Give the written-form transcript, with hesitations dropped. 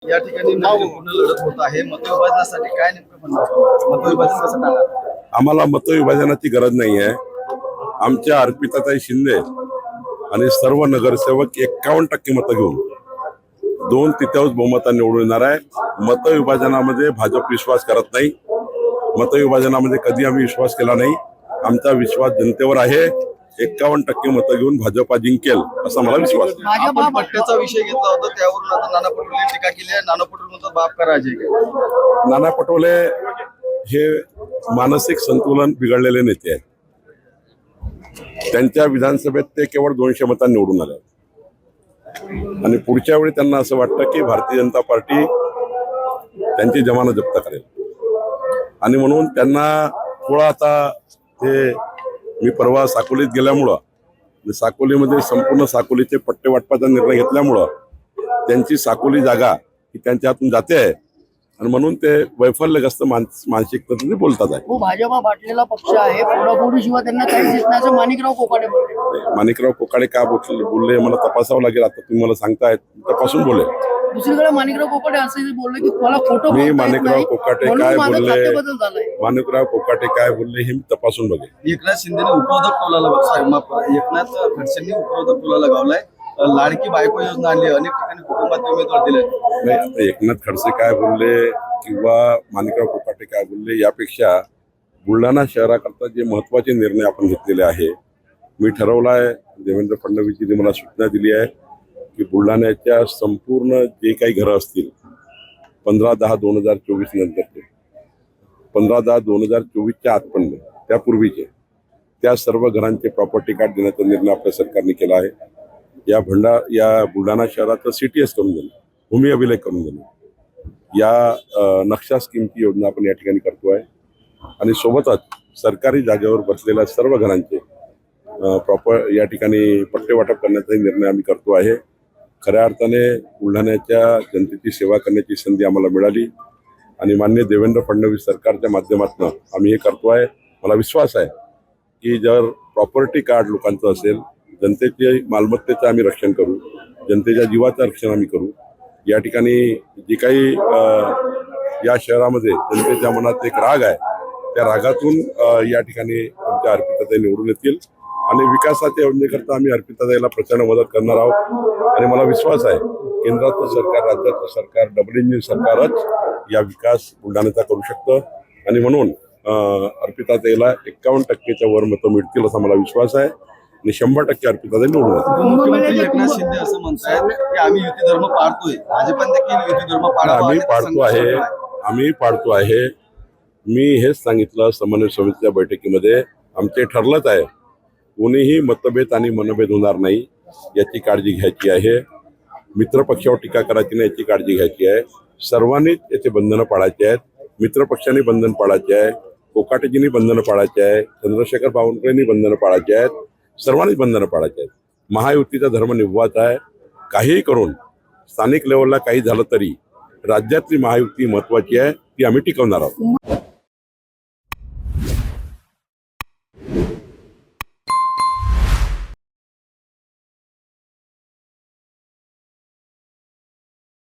या ठिकाणी पूर्ण लढत होत आहे. मतविभाजनासाठी काय नेमकं म्हणणं, मतविभाजन कसं टाळणार? आम्हाला मतविभाजनाची गरज नाही आहे. आमच्या अर्पिताताई शिंदे आणि सर्व नगरसेवक 51% मतं घेऊन 2/3 बहुमताने निवडून येणार आहे. मतविभाजनामध्ये भाजप विश्वास करत नाही. मतविभाजनामध्ये कधी आम्ही विश्वास केला नाही. आमचा विश्वास जनतेवर आहे. 51% मतं घेऊन भाजप जिंकेल असा मला विश्वास आहे. आपण पट्ट्याचा विषय घेतला होता, त्यावरून आता नाना पटोले टीका केली आहे. नाना पटोले म्हणतात बाप का राज आहे. नाना पटोले हे मानसिक संतुलन बिघडलेले नेते आहेत. त्यांच्या विधानसभेत ते केवळ 200 मतांनी निवडून आले आणि पुढच्या वेळी त्यांना असं वाटतं की भारतीय जनता पार्टी त्यांची जमानत जप्त करेल आणि म्हणून त्यांना थोडा आता ते मी परवा साकोलीत गेल्यामुळं साकोलीमध्ये संपूर्ण साकोलीचे पट्टे वाटपाचा निर्णय घेतल्यामुळं त्यांची साकोली जागा ही त्यांच्या हातून जाते आहे आणि म्हणून ते वैफल्यग्रस्त मानसिकतेने बोलतात आहे. भाजपा बाटलेला पक्ष आहे. फोडाफोडीशिवाय त्यांना काहीच येत नाही असं माणिकराव कोकाटे बोलले. माणिकराव कोकाटे का बोलले मला तपासावं लागेल. आता तुम्ही मला सांगताय तपासून बोले. दुसरीकडे माणिकराव कोकाटे असं बोलले की मला फोटो मी माणिकराव कोकाटे काय बोलले, माणिकराव कोकाटे काय बोलले हे मी तपासून बघेल. एकनाथ शिंदेने उपरोधक टोला एकनाथ खडसेंनी उपरोधक टोला लगावलाय. लाडकी बायको योजना आणली, अनेक ठिकाणी कुटुंबात उमेदवार दिले. नाही, आता एकनाथ खडसे काय बोलले किंवा माणिकराव कोकाटे काय बोलले यापेक्षा बुलढाणा शहराकरता जे महत्वाचे निर्णय आपण घेतलेले आहे, मी ठरवलं आहे. देवेंद्र फडणवीसजींनी मला सूचना दिली आहे की बुलढाण्याच्या संपूर्ण जे काही घरं असतील 15/10/2024 नंतरचे 15/10/2024च्या आतपर्यंत त्यापूर्वीचे त्या सर्व घरांचे प्रॉपर्टी कार्ड देण्याचा निर्णय आपल्या सरकारने केला आहे. या बुलढाणा शहराचं CTS करून देणं, भूमी अभिलेख करून देणं, या नक्षा स्कीमची योजना आपण या ठिकाणी करतो आहे आणि सोबतच सरकारी जागेवर बसलेल्या सर्व घरांचे प्रॉपर या ठिकाणी पट्टे वाटप करण्याचाही निर्णय आम्ही करतो आहे. खऱ्या अर्थाने बुलढाण्याच्या जनतेची सेवा करण्याची संधी आम्हाला मिळाली आणि माननीय देवेंद्र फडणवीस सरकारच्या माध्यमातून आम्ही हे करतो आहे. मला विश्वास आहे की जर प्रॉपर्टी कार्ड लोकांचं असेल, जनतेच्या मालमत्तेचं आम्ही रक्षण करू, जनतेच्या जीवाचं रक्षण आम्ही करू. या ठिकाणी जी काही या शहरामध्ये जनतेच्या मनात एक राग आहे, त्या रागातून या ठिकाणी आमच्या अर्पिताताई निवडून येतील आणि विकासाच्या योजनेकरता आम्ही अर्पिताताईला प्रचंड मदत करणार आहोत आणि मला विश्वास आहे केंद्राचं सरकार, राज्याचं सरकार, डबल इंजिन सरकारच या विकास बुलढाण्याचा करू शकतं आणि म्हणून अर्पिताताईला 51%च्या वर मतं मिळतील असा मला विश्वास आहे आणि 100% अर्पिताताई निवडून येतील. मुख्यमंत्री एकनाथ शिंदे असं म्हणतात की आम्ही युती धर्म पाळतोय, भाजपने देखील युती धर्म आम्ही पाळतो आहे. मी हेच सांगितलं समन्वय समितीच्या बैठकीमध्ये, आमचे ठरलंच आहे कोणीही मतभेद आणि मनभेद होणार नाही याची काळजी घ्यायची आहे. मित्रपक्षावर टीका करायची नाही याची काळजी घ्यायची आहे. सर्वांनीच याचे बंधनं पाळायचे आहेत. मित्रपक्षांनी बंधन पाळायचे आहे, कोकाटेजींनी बंधनं पाळायचे आहे, चंद्रशेखर बावनकुळेंनी बंधनं पाळायचे आहेत. सर्वांनीच बंधनं पाळायचे आहेत. महायुतीचा धर्म निभवायचा आहे. काहीही करून स्थानिक लेवलला काही झालं तरी राज्यातली महायुती महत्वाची आहे, ती आम्ही टिकवणार आहोत.